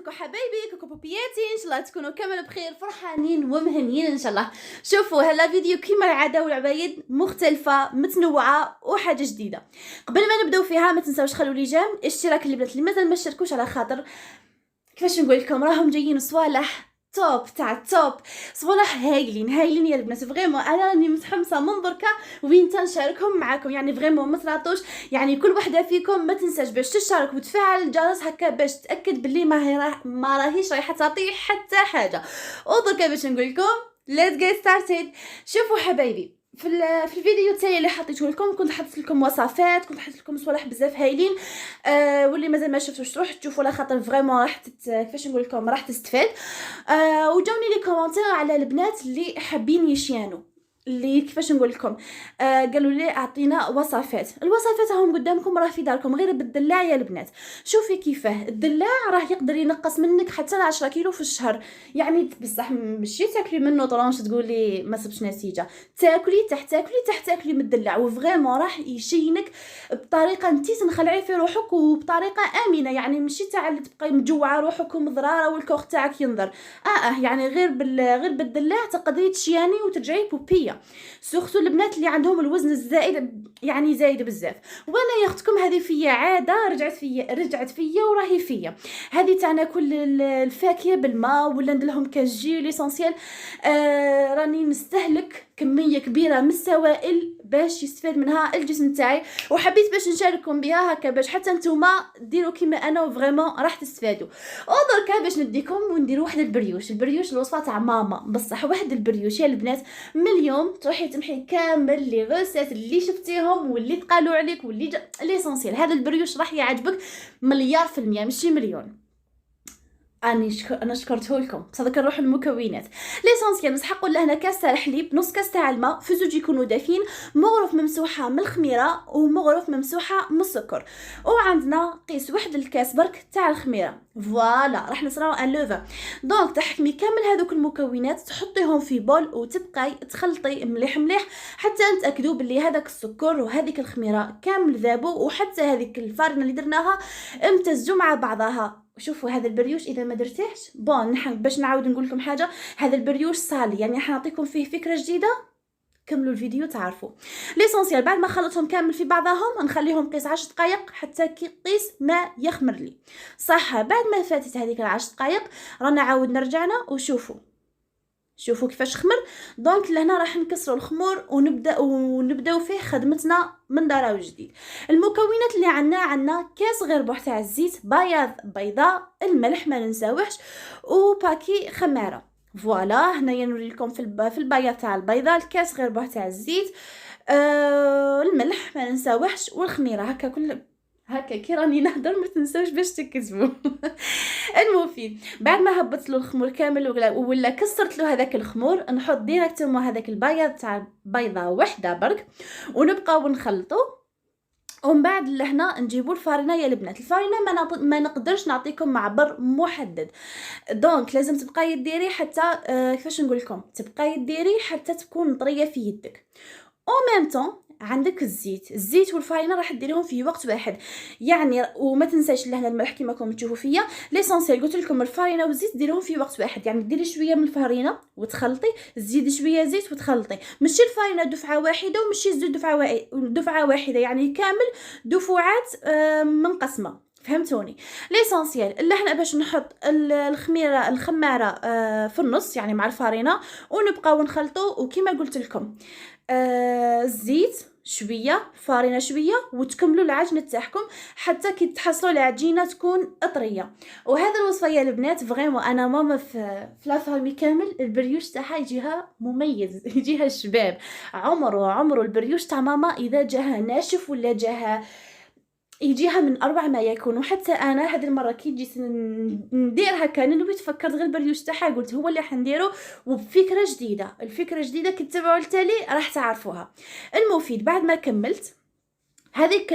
كوكو حبايبي، كوكو بوبياتي، ان شاء الله تكونوا كامل بخير، فرحانين ومهنيين ان شاء الله. شوفوا هلا فيديو كيما العاده والعبايد مختلفه متنوعه وحاجه جديده. قبل ما نبداو فيها ما تنساوش تخلوا لي جيم اشتراك اللي بنات اللي مازال ما اشتركوش، على خاطر كيفاش نقول لكم راهم جايين صوالح توب تاع التوب، صوالح هايلين هايلين يا البنات. فريمون انا راني متحمسه من دركا وين تنشاركهم معاكم، يعني فريمون ما تراطوش، يعني كل وحده فيكم ما تنساش باش تشترك وتفعل الجرس هكا باش تاكد باللي ما راهيش رايحه تعطي حتى حاجه. ودركا باش نقول لكم let's get started. شوفوا حبايبي، في الفيديو تاعي اللي حطيته لكم كنت حطيت لكم وصفات، كنت حطيت لكم صوالح بزاف هايلين. واللي مازال ما شفتوش تروح تشوفوا، على خاطر فريمون راح كيفاش نقول لكم راح تستفاد. وجاوني لي كومونتير على البنات اللي حابين يشيانوا، اللي كيفاش نقول لكم قالوا لي اعطينا وصفات. الوصفات راهم قدامكم، راه في داركم، غير بالدلاع يا البنات. شوفي كيفاه الدلاع راه يقدر ينقص منك حتى 10 كيلو في الشهر، يعني بصح ماشي تاكلي منه طرونش تقولي ما صبش نتيجه، تاكلي من الدلاع، وفريمون راح يشينك بطريقه انت تنخلعي في روحك وبطريقه امنه، يعني ماشي تاع اللي تبقاي مجوعه روحك ومضراره والكوخ تاعك ينضر. يعني غير بالدلاع تقدري تشياني وترجعي بوبيه، سورتو البنات اللي عندهم الوزن الزائد، يعني زايد بزاف. وانا يا اختكم هذه فيا عاده رجعت فيا وراهي فيا، هذه تاع ناكل الفاكهه بالماء ولا ندير لهم كاس جي ليسونسيال. راني نستهلك كميه كبيره من السوائل باش يستفاد منها الجسم تاعي، وحبيت باش نشارككم بها هكا باش حتى نتوما ديروا كيما انا وفريمون راح تستفادوا. ودركا باش نديكم ونديروا واحد البريوش الوصفه تاع ماما، بصح واحد البريوش يا البنات من اليوم تروحي تمحي كامل لي غوسيت اللي شفتيهم واللي تقالوا عليك واللي ليسونسيال. هذا البريوش راح يعجبك 100%، ماشي مليون. انا شكرته لكم. صدق نروح المكونات. ليسونسيال نسحقوا لهنا كاس تاع الحليب، نص كاس تاع الماء في زوج يكونوا دافين، مغرف ممسوحه من الخميره ومغرف ممسوحه من السكر، وعندنا قيس واحد الكاس برك تاع الخميره. فوالا راح نصراو ان لوفا. دونك تحكمي كامل هذوك المكونات تحطيهم في بول وتبقاي تخلطي مليح مليح حتى نتاكدوا باللي هذاك السكر وهذيك الخميره كامل ذابوا، وحتى هذيك الفارنه اللي درناها امتزجوا مع بعضها. شوفوا هذا البريوش اذا ما درتيهش بون باش نعاود نقول لكم حاجه، هذا البريوش صالي، يعني حنعطيكم فيه فكره جديده، كملوا الفيديو تعرفوا. ليسونسيال بعد ما خلطهم كامل في بعضهم نخليهم قيس 10 دقائق حتى كي قيس ما يخمر لي. صح بعد ما فاتت هذيك 10 دقائق رانا عاود نرجعنا وشوفوا كيفاش خمر. دونك لهنا راح نكسروا الخمور ونبداو فيه خدمتنا من دار جديد. المكونات اللي عندنا كاس غير بوح تاع الزيت بيضاء، الملح ما ننساوهش، وباكي خماره. فوالا هنايا نوري لكم في البياض تاع البيضه، الكاس غير بوح تاع الزيت، الملح ما ننساوهش، والخميره. هكا كل هكا كي راني نهضر ما تنساوش باش تكتبوا. المفيد بعد ما هبطت له الخمور كامل ولا كسرت له هذاك الخمور، نحط ديريكتومون هذاك البياض تاع بيضه وحده برك ونبقاو نخلطو. ومن بعد لهنا نجيبوا الفارينه يا البنات. الفارينه ما نقدرش نعطيكم معبر محدد، دونك لازم تبقاي ديري حتى كيفاش نقول لكم تبقاي ديري حتى تكون طريه في يدك. او ميم طون عندك الزيت والفارينه راح ديريهم في وقت واحد، يعني وما تنساش لهنا الملح كيما راكم تشوفوا فيا. ليسونسيال قلت لكم الفارينه والزيت ديريهم في وقت واحد، يعني ديري شويه من الفارينه وتخلطي، زيدي شويه زيت وتخلطي، ماشي الفارينه دفعه واحده وماشي الزيت دفعه واحده، يعني كامل دفعات منقسمه، فهمتوني؟ ليسونسيال اللي احنا باش نحط الخماره في النص يعني مع الفارينه، ونبقاو نخلطو. وكما قلت لكم الزيت شويه، فارينه شويه، وتكملوا العجينه تاعكم حتى كي تحصلوا العجينه تكون طريه. وهذا الوصفه يا البنات فريمون انا ماما في لا فامي كامل البريوش تاعها يجيها مميز، يجيها الشباب. عمره البريوش تاع ماما اذا جاها ناشف ولا جاها يجيها من أروع ما يكون. وحتى انا هذه المره كي جيت ندير هكا نويت فكرت غير البريوش تاعها، قلت هو اللي حنديرو وبفكره جديده. الفكره الجديده كي تتبعوا التالي راح تعرفوها. المفيد بعد ما كملت هذيك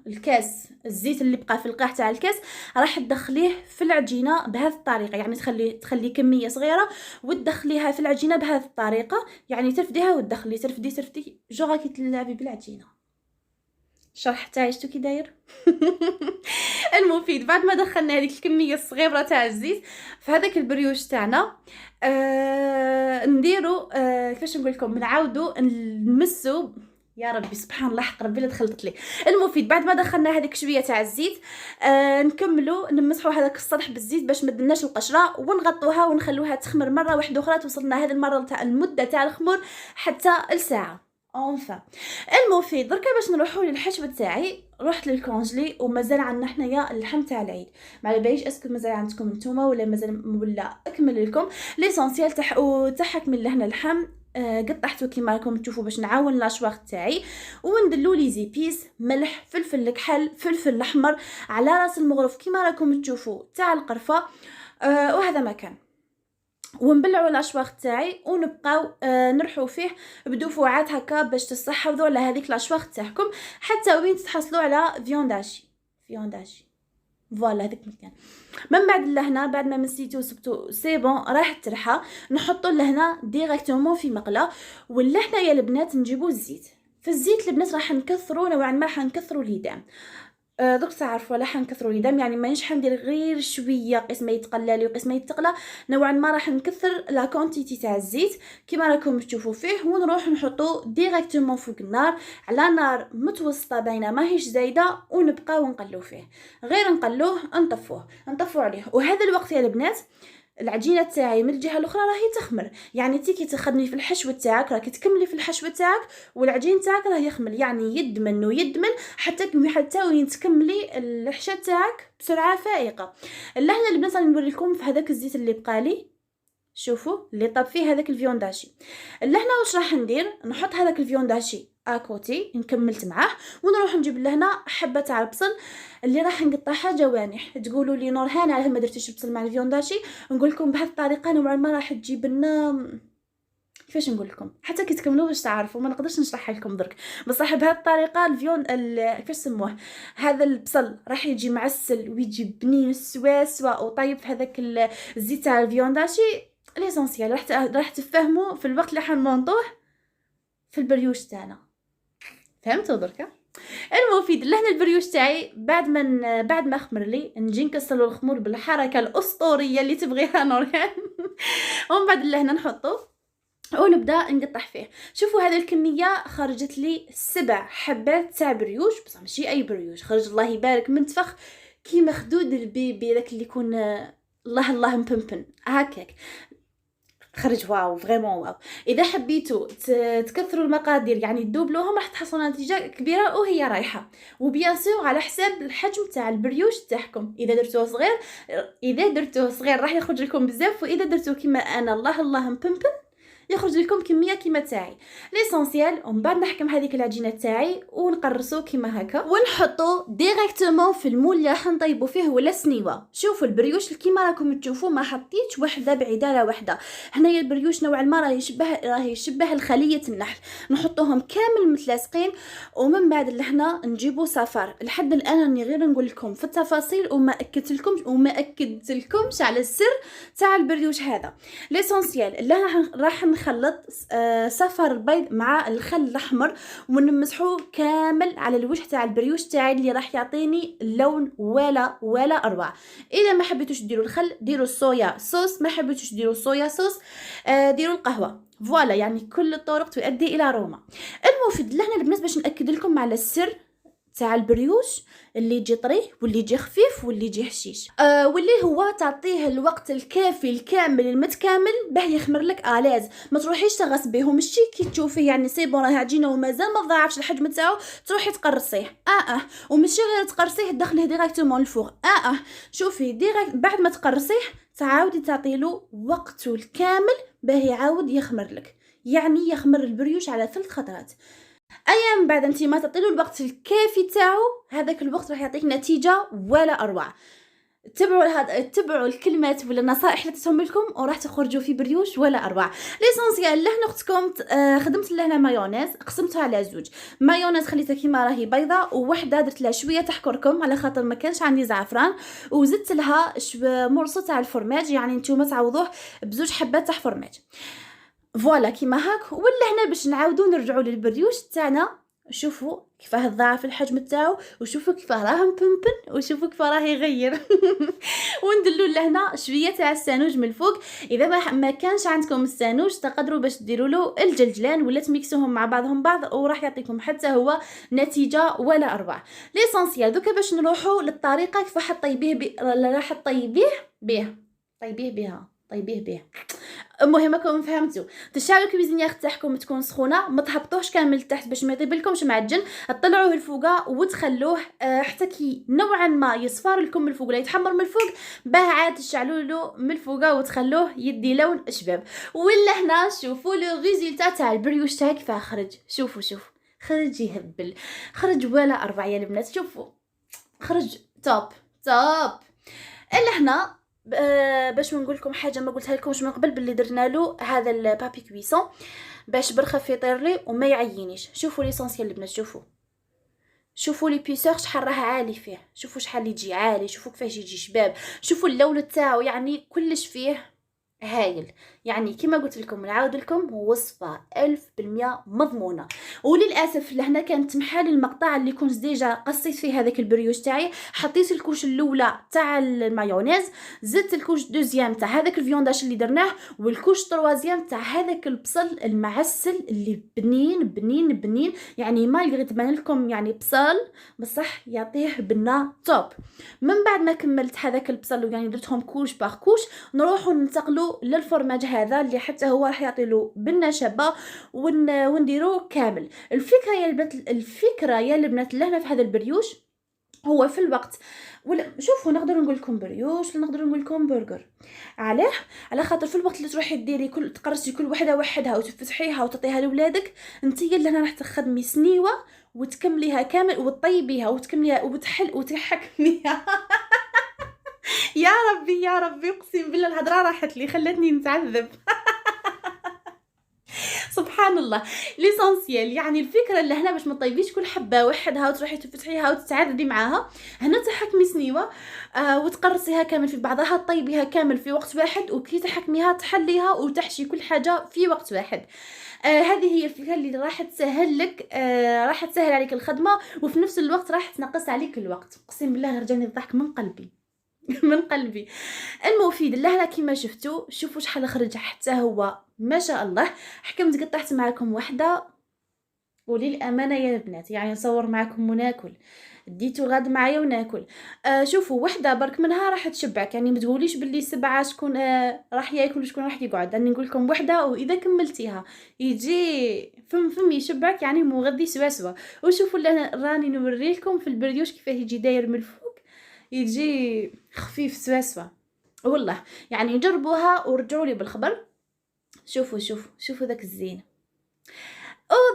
الكاس الزيت اللي بقى في القاع تاع الكاس راح تدخليه في العجينه بهذه الطريقه، يعني تخلي كميه صغيره وتدخليها في العجينه بهذه الطريقه، يعني ترفديها وتدخلي ترفدي جو راكي تلعبي بالعجينه. الشرح تاعي شتو كي داير. المفيد بعد ما دخلنا هذيك الكميه الصغيره تاع الزيت في هذاك البريوش تاعنا، نديرو كيفاش نقول لكم، نعاودو نمسو. يا ربي سبحان الله، حق ربي لا دخلت لي. المفيد بعد ما دخلنا هذيك شويه تاع الزيت، نكملو نمسحوا هذاك السطح بالزيت باش ما تدناش القشره، ونغطوها ونخلوها تخمر مره واحده اخرى. توصلنا هذه المره تاع المده تاع الخمور حتى لساعه اونفا. المفيد دركا باش نروحوا للحشوه تاعي، رحت للكونجلي ومازال عندنا حنايا اللحم تاع العيد. ما على باليش اسكو مازال عندكم نتوما ولا مازال، ولا اكمل لكم ليسونسيال تاعك من لهنا اللحم. قطعته كيما راكم تشوفوا باش نعاون لاشواغ تاعي، وندلو لي زيبيس، ملح، فلفل الكحل، فلفل الاحمر، على راس المغرف كيما راكم تشوفوا تاع القرفه. وهذا ما كان. ونبلعوا الاشواغ تاعي ونبقاو نرحوا فيه بدفوعات هكا باش تصحوذوا على هذيك الاشواغ تاعكم حتى وين تحصلوا على فيونداشي فوالا هذيك مكان. من بعد لهنا بعد ما مسيتو وسبتو سي بون راح ترحى، نحطو لهنا ديريكتومون في مقله. ولا حنايا البنات نجيبو الزيت. في الزيت البنات راح نكثروا نوعا ما، راح نكثروا ليدام. دوك تعرفوا راح نكثروا ليدام، يعني مانيش حندير غير شويه قسم يتقلى وقسم يتقلى، نوعا ما راح نكثر لا كونتيتي تاع الزيت كيما راكم تشوفوا فيه. ونروح نحطو ديريكتومون فوق النار على نار متوسطه باينه ماهيش زايده، ونبقاو نقلو فيه، غير نقلوه نطفو عليه. وهذا الوقت يا البنات العجينه تاعي من الجهه الاخرى راهي تخمر، يعني انت كي تخدمي في الحشوه تاعك راكي تكملي في الحشوه تاعك والعجين تاعك راه يخمل، يعني يدمن حتى وين تكملي الحشا تاعك بسرعه فائقه. اللحنه البنات راني نوري لكم في هذاك الزيت اللي بقالي، شوفوا اللي طاب فيه هذاك الفيونداشي. اللحنه واش راح ندير، نحط هذاك الفيونداشي اكوتي كملت معاه، ونروح نجيب لهنا حبه تاع البصل اللي راح نقطعها جوانح. تقولوا لي نورهان علاه ما درتيش البصل مع الفيونداشي، نقول لكم بهذه الطريقه نوعا ما راح تجيب لنا، كيفاش نقول لكم حتى كي تكملوا باش تعرفوا، ما نقدرش نشرحها لكم درك، بصح بهذه الطريقه كيفاش سموه هذا البصل راح يجي معسل ويجي بنين سوا وطيب في هذاك الزيت تاع الفيونداشي. ليسونسيال راح تفهموا في الوقت اللي حنمونطوه في البريوش تاعنا. فهمتوا دركا؟ المفيد لهنا البريوش تاعي بعد ما خمر لي نجي نكسلو الخمور بالحركه الاسطوريه اللي تبغيها نورهان. ومن بعد لهنا نحطو ونبدا نقطع فيه. شوفوا هذه الكميه خرجت لي 7 حبات تاع بريوش، بصح ماشي اي بريوش، خرج الله يبارك منتفخ كيما خدود البيبي داك اللي يكون الله مبمبن هكاك، خرج واو فريمون واو. اذا حبيتوا تكثروا المقادير يعني تدوبلوهم راح تحصلوا نتيجه كبيره وهي رايحه، وبيان سور على حساب الحجم تاع البريوش تاعكم. اذا درتوه صغير راح يخرج لكم بزاف، واذا درتوه كيما انا الله مبمبن يخرج لكم كميه كيما تاعي. ليسونسيال ومن بعد نحكم هذيك العجينه تاعي ونقرصو كيما هكا ونحطو ديريكتومون في المول اللي راح نطيبو فيه ولا سنيوه. شوفوا البريوش كيما راكم تشوفوا ما حطيتش وحده بعيده على وحده. هنايا البريوش نوعا ما راه يشبه الخليه النحل، نحطوهم كامل متلاصقين. ومن بعد لهنا نجيبو صفار. لحد الان راني غير نقول لكم في التفاصيل وما اكدتلكمش على السر تاع البريوش هذا. ليسونسيال راح نخلط صفر البيض مع الخل الاحمر ونمسحوه كامل على الوجه تاع البريوش تاعي اللي راح يعطيني اللون ولا اروع. اذا ما حبيتوش ديروا الخل ديروا الصويا صوص، ما حبيتوش ديروا الصويا صوص ديروا القهوه. فوالا يعني كل الطرق تؤدي الى روما. المفيد لهنا البنات باش ناكد لكم على السر تاع البريوش اللي يجي طري واللي يجي خفيف واللي يجي هشيش، واللي هو تعطيه الوقت الكافي الكامل المتكامل باه يخمر لك الاز. ما تروحيش تغصبيه، ماشي كي تشوفيه يعني سي بون راه عجينه ومازال ما ضاعفش الحجم تاعو تروحي تقرصيه. وماشي غير تقرصيه تدخليه ديريكتومون الفوغ. شوفي ديريكت بعد ما تقرصيه تعاودي تعطيلو وقته الكامل باه يعاود يخمر لك، يعني يخمر البريوش على 3 خطرات. ايام بعد انت ما تعطيلو الوقت الكافي تاعو هذاك الوقت راح يعطيك نتيجه ولا اروع. تبعوا الكلمات ولا النصائح اللي تسهم لكم وراح تخرجوا في بريوش ولا اروع. ليسونسيال لهنا اختكم خدمت لهنا مايونيز، قسمتها على 2 مايونيز خليتها كيما راهي بيضه، ووحده درت لها شويه تحكركم على خاطر ما كانش عندي زعفران، وزدت لها مرصه تاع الفرماج، يعني نتوما تعوضوه ب2 حبات تاع فرماج. فوالا كيما هاك. ولا هنا باش نعاودو نرجعوا للبريوش تاعنا. شوفوا كيفاه ضاعف الحجم تاعو، وشوفوا كيفاه راه مبنبن، وشوفوا كيفاه راه يغير. وندلو لهنا شويه تاع السانوج من الفوق. اذا ما كانش عندكم السانوج تقدروا باش ديروا له الجلجلان ولا تميكسوهم مع بعضهم بعض، وراح يعطيكم حتى هو نتيجه ولا اروع. ليسونسيال دوكا باش نروحوا للطريقه كيف راح طيبيه راح طيبيه بها. المهم راكم فهمتوا. تشعلوا الكويزينيير تاعكم تكون سخونه، ما تهبطوش كامل لتحت باش ما يطيبلكمش معجن، طلعوه الفوقه وتخلوه حتى كي نوعا ما يصفر لكم من الفوق ولا يتحمر من الفوق، باه عاد تشعلوا له من الفوقه وتخلوه يدي لون شباب. ولا هنا شوفوا لو ريزولتا تاع البريوش تاعك كيف خرج. شوفوا خرج يهبل، خرج ولا اربع يا البنات. شوفوا خرج توب. الا هنا باش نقول لكم حاجه ما قلتها لكمش من قبل، باللي درنا له هذا البابي كويسون باش برخف يطير لي وما يعينيش. شوفوا ليسونسيال البنات، شوفوا لي بيسور شحال راه عالي فيه، شوفوا شحال يجي عالي، شوفوا كيفاش يجي شباب، شوفوا اللون تاعو، يعني كلش فيه هايل. يعني كما قلت لكم نعاود لكم وصفه 1000% مضمونه. وللاسف لهنا كانت محال المقطع اللي كنت ديجا قصيت فيه هذاك البريوش تاعي، حطيت الكوش الاولى تاع المايونيز، زدت الكوش دوزيام تاع هذاك الفيونداش اللي درناه، والكوش تروازيام تاع هذاك البصل المعسل اللي بنين. يعني ما يقدر تبان لكم يعني بصل بصح يعطيه بنا توب. من بعد ما كملت هذاك البصل يعني درتهم كوش باغ كوش، نروحوا ننتقلوا للفرماج هذا اللي حتى هو راح يعطي له بالنشابه ونديروه كامل. الفكره يا البنات لهنا في هذا البريوش هو في الوقت ولا شوفوا نقدر نقول لكم بريوش ولا نقدر نقول لكم برجر. على خاطر في الوقت اللي تروحي ديري تقرصي كل وحده وحدها وتفتحيها وتعطيها لولادك، انت اللي هنا راح تخدمي سنيوه وتكمليها كامل وتطيبيها وتكمليها وتحكميها. يا ربي اقسم بالله الهضره راحت لي خلتني نتعذب. سبحان الله. ليسونسيال يعني الفكره اللي هنا باش ما تطيبيش كل حبه وحدها وتروحي تفتحيها وتتعذبي معاها، هنا تحكمي سنيوه وتقرصيها كامل في بعضها، تطيبيها كامل في وقت واحد، وكي تحكميها تحليها وتحشي كل حاجه في وقت واحد. هذه هي الفكره اللي راح تسهل لك، راح تسهل عليك الخدمه، وفي نفس الوقت راح تنقص عليك الوقت. اقسم بالله رجعني الضحك من قلبي. من قلبي. المفيد لهنا كما شوفوا شحال خرج حتى هو ما شاء الله. حكمت قطعت معكم وحده وللامانه يا البنات يعني نصور معكم وناكل، ديتو غاد معايا وناكل. شوفوا وحده برك منها راح تشبعك، يعني ما تقوليش باللي 7 شكون راح ياكل وشكون راح يقعد. راني نقول لكم وحده واذا كملتيها يجي فم يشبعك، يعني مغذي سوا. وشوفوا راني نوري لكم في البريوش كيفاه يجي داير من الفوق، يجي خفيف سوا والله. يعني جربوها ورجعوا لي بالخبر. شوفوا ذاك الزين.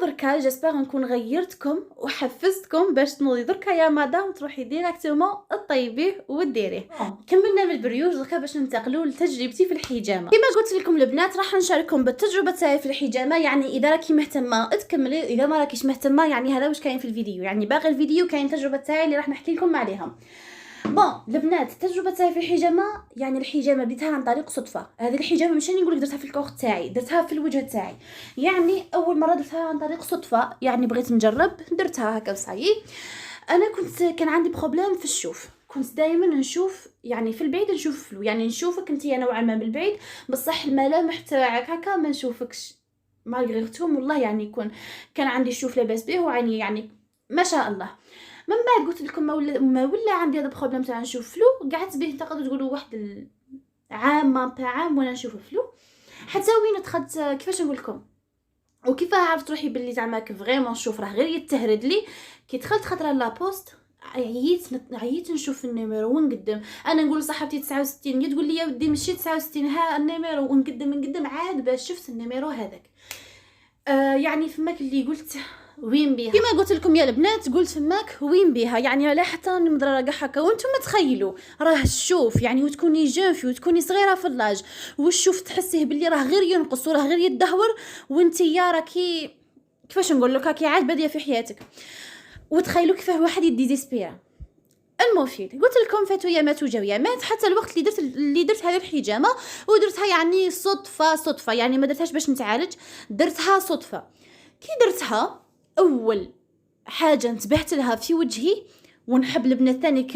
دركا جيسبر نكون غيرتكم وحفزتكم باش تنوضي دركا يا مدام تروحي ديريكتومون طيبيه وديريه. كملنا من البريوش دركا باش ننتقلوا لتجربتي في الحجامه. كما قلت لكم البنات راح نشارككم بالتجربه تاعي في الحجامه، يعني اذا راكي مهتمه تكملي، اذا ما راكيش مهتمه يعني هذا واش كاين في الفيديو، يعني باقي الفيديو كاين التجربه تاعي اللي راح نحكي لكم عليها. البنات التجربه تاعي في الحجامه، يعني الحجامه بديتها عن طريق صدفه. هذه الحجامه مش راني نقولك درتها في الكوخ تاعي، درتها في الوجه تاعي، يعني اول مره درتها عن طريق صدفه، يعني بغيت نجرب درتها هكا صايي. انا كان عندي بروبليم في الشوف، كنت دائما نشوف يعني في البعيد نشوف فلو، يعني نشوفك انت نوعا ما بالبعيد بصح الملامح تاعك هكا ما نشوفكش مالغريتهم والله. يعني كان عندي الشوف لاباس به وعيني يعني ما شاء الله. من بعد قلت لكم ما ولا عندي هذا البروبليم تاع نشوف فلو، قعدت به تقدروا تقولوا واحد عام وانا نشوف فلو، حتى وين دخلت كيفاش نقول لكم وكيف عرفت روحي باللي زعما فريمون نشوف راه غير يتهرد لي. كي دخلت خطره لا بوست عييت نشوف النيميرو ونقدم. انا نقول لصاحبتي 69 هي تقول لي يا ودي مشي 69 ها النيميرو، ونقدم عاد باش شفت النيميرو هذاك. يعني فماك اللي قلت وين بيها، كما قلت لكم يا البنات قلت فماك وين بيها، يعني على حتى راني مضرره كاع هكا. وانتم تخيلوا راه الشوف يعني وتكوني جونفي وتكوني صغيره في اللاج والشوف تحسيه باللي راه غير ينقص وراه غير يتدهور، وانت يا راكي كيفاش نقول لك راكي عاد باديه في حياتك. وتخيلوا كيفاه واحد يديزيسبيرا. المفيد قلت لكم فاتوا يامات وجاو يامات، حتى الوقت اللي درت هذه الحجامه ودرتها يعني صدفه، يعني ما درتهاش باش نتعالج، درتها صدفه. كي درتها اول حاجه انتبهت لها في وجهي، ونحب البنات ثاني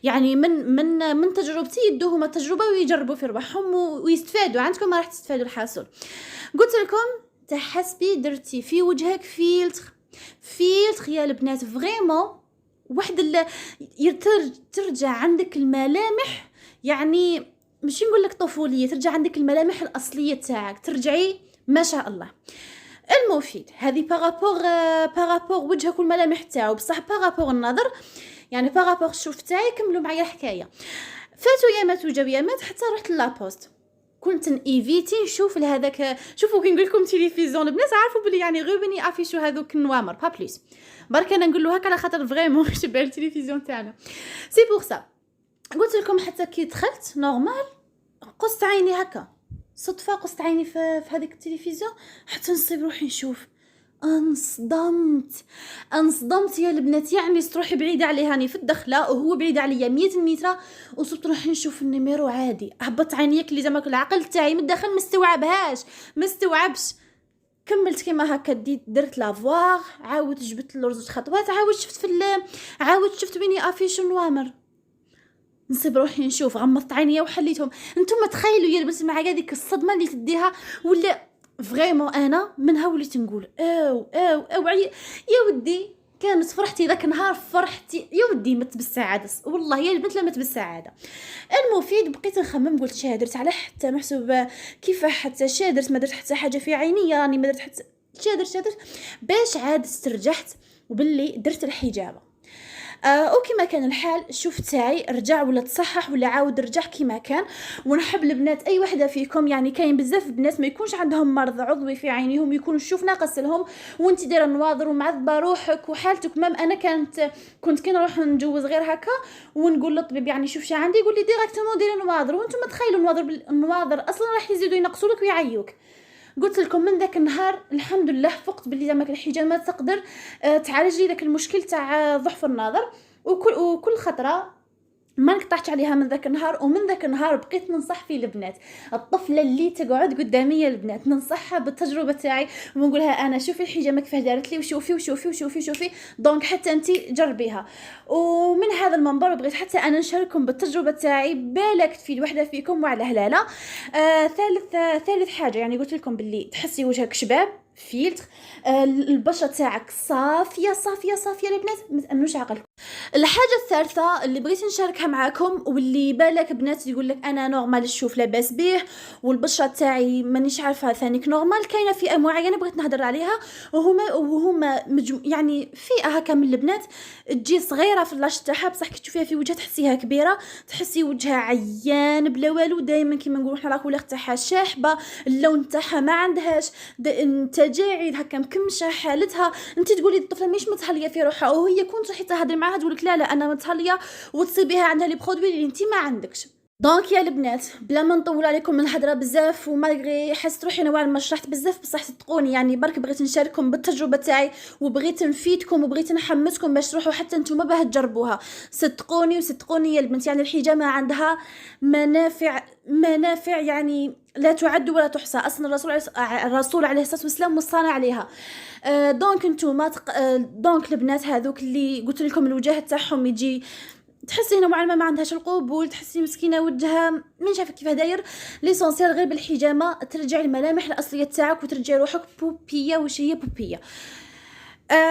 يعني من تجربتي يدوه هما التجربه ويجربوا في ربحهم ويستفادوا. عندكم ما راح تستفادوا الحاصل. قلت لكم تحسبي درتي في وجهك فيلتر يا البنات فريمون واحد ترجع عندك الملامح، يعني مش نقول لك طفوليه، ترجع عندك الملامح الاصليه تاعك، ترجعي ما شاء الله. المفيد هذه بارابور وجهك والملامح تاعو، بصح بارابور النظر يعني بارابور الشوف تاعي. كملوا معايا الحكايه. فاتوا يامات وجاو يامات حتى رحت لابوست، كنت ايفيتي نشوف لهذاك. شوفوا كي نقول لكم تلفزيون البنات عارفوا بلي يعني غير بني افيشو هذوك النوامر با بليس، برك انا نقول له هكا على خاطر فريمون شبه التلفزيون تاعنا. سي بور سا قلت لكم حتى كي دخلت نورمال قصت عيني هكا صدفه، قصت عيني في هذيك التلفزيون حتى نصيب روحي نشوف. انصدمت يا البنات، يعني تروحي بعيده عليه هاني في الدخله وهو بعيد عليا 100 متر، وصرت روحي نشوف النيميرو عادي. هبط عينيك اللي زعما العقل تاعي من الداخل ما استوعبش. كملت كيما هكا، درت لافوار، عاودت جبت الرزق خطوات، عاودت شفت بيني افيش نوامر، نصيب روحي نشوف. غمضت عينيا وحليتهم. انتم تخيلوا يا البنات مع هذيك الصدمه اللي تديها، ولا فريمون انا منها وليت نقول او يا ودي كانت فرحتي ذاك النهار، فرحتي يا ودي مت بالسعاده والله يا البنت لمت بالسعاده. المفيد بقيت نخمم، قلت شادرت على حتى محسوبه كيف حتى شادرت ما درت حتى حاجه في عيني، راني ما درت حتى شادرت باش عاد استرجعت وباللي درت الحجابه. وكما كان الحال شوف تاعي رجع ولا تصحح ولا عاود رجع كما كان. ونحب البنات اي وحده فيكم، يعني كاين بزاف بنات ما يكونش عندهم مرض عضوي في عينيهم، يكون الشوف ناقص لهم، وانت دايره نواظر ومعذبه روحك وحالتك. مام انا كنت كي نروح نجوز غير هكا ونقول للطبيب يعني شوف شي عندي، يقول لي ديريكتومون ديري نواظر، وانتم تخيلوا النواظر اصلا راح يزيدوا ينقصوا لك ويعيوك. قلت لكم من ذاك النهار الحمد لله فقت باللي زعما الحجاب ما تقدر تعالج لي ذاك المشكل تاع ضعف النظر. وكل خطره ما نقطعت عليها من ذاك النهار. ومن ذاك النهار بقيت ننصح فيه البنات، الطفله اللي تقعد قدامي البنات ننصحها بالتجربه تاعي ونقولها انا شوفي الحجامه كيفاه دارت لي وشوفي دونك حتى انت جربيها. ومن هذا المنبر بغيت حتى انا نشارككم بالتجربه تاعي، بالك تفيد وحده فيكم وعلى هلاله. ثالث حاجه يعني قلت لكم باللي تحسي وجهك شباب فيلتر، البشره تاعك صافيه البنات ما تامنوش عقلكم. الحاجه الثالثه اللي بغيت نشاركها معاكم واللي بالك بنات يقول لك انا نورمال الشوف لاباس به والبشره تاعي مانيش عارفه ثانيك نورمال، كاينه فئه معينه بغيت نهضر عليها، وهما يعني فئه هكا من البنات تجي صغيره في اللاش تاعها، بصح كي تشوفيها في وجهها تحسيها كبيره، تحسي وجهها عيان بلا والو، دائما كيما نقولوا حنا راكو تاعها شاحبه، اللون تاعها ما عندهاش تجاعيد هكا مكمشه حالتها. انت تقولي الطفله مش متهليه في روحها، وهي كنت راحي تهضري معاها تقولك لا انا متهليه، وتصيبيها عندها لي برودوي اللي انت ما عندكش. دونك يا البنات بلا ما نطول عليكم الهضره بزاف، ومالغري حسيت روحي نوعا ما شرحت بزاف، بصح صدقوني يعني برك بغيت نشارككم بالتجربه تاعي وبغيت نفيدكم وبغيت نحمسكم باش تروحوا حتى نتوما باه تجربوها. صدقوني يا البنت يعني الحجامه عندها منافع يعني لا تعد ولا تحصى. اصلا الرسول عليه الصلاه والسلام وصانا عليها. دونك نتوما دونك البنات هذوك اللي قلت لكم الوجه تاعهم يجي تحسي هنا معلمه ما عندهاش القبول، تحسي مسكينه وجهها من شافك كيف داير، ليسونسيال غير بالحجامه ترجع الملامح الاصليه تاعك وترجع روحك بوبيه. وش هي بوبيه؟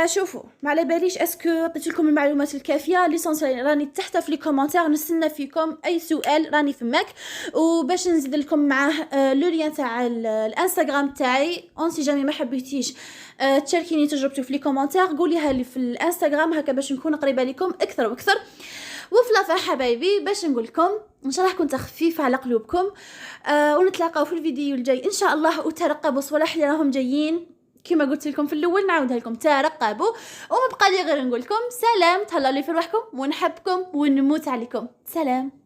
شوفوا ما على باليش اسكو عطيت لكم المعلومات الكافيه. ليسونسيال راني تحت في لي كومونتير نستنى فيكم اي سؤال راني فماك، وباش نزيد لكم معاه لو لين تاع الانستغرام تاعي. اون سي جامي ما حبيتيش تشاركيني تجربتك في لي كومونتير قوليها لي في الانستغرام هكا باش نكون قريبه لكم اكثر واكثر. وفي لافا حبايبي باش نقول لكم ان شاء الله كنت خفيفه على قلوبكم. ونتلاقاو في الفيديو الجاي ان شاء الله. وترقبوا صوالح اللي راهم جايين كما قلت لكم في الاول نعاودها لكم، ترقبوا. وما بقى لي غير نقول لكم سلام، تهلاو لي في روحكم ونحبكم ونموت عليكم. سلام.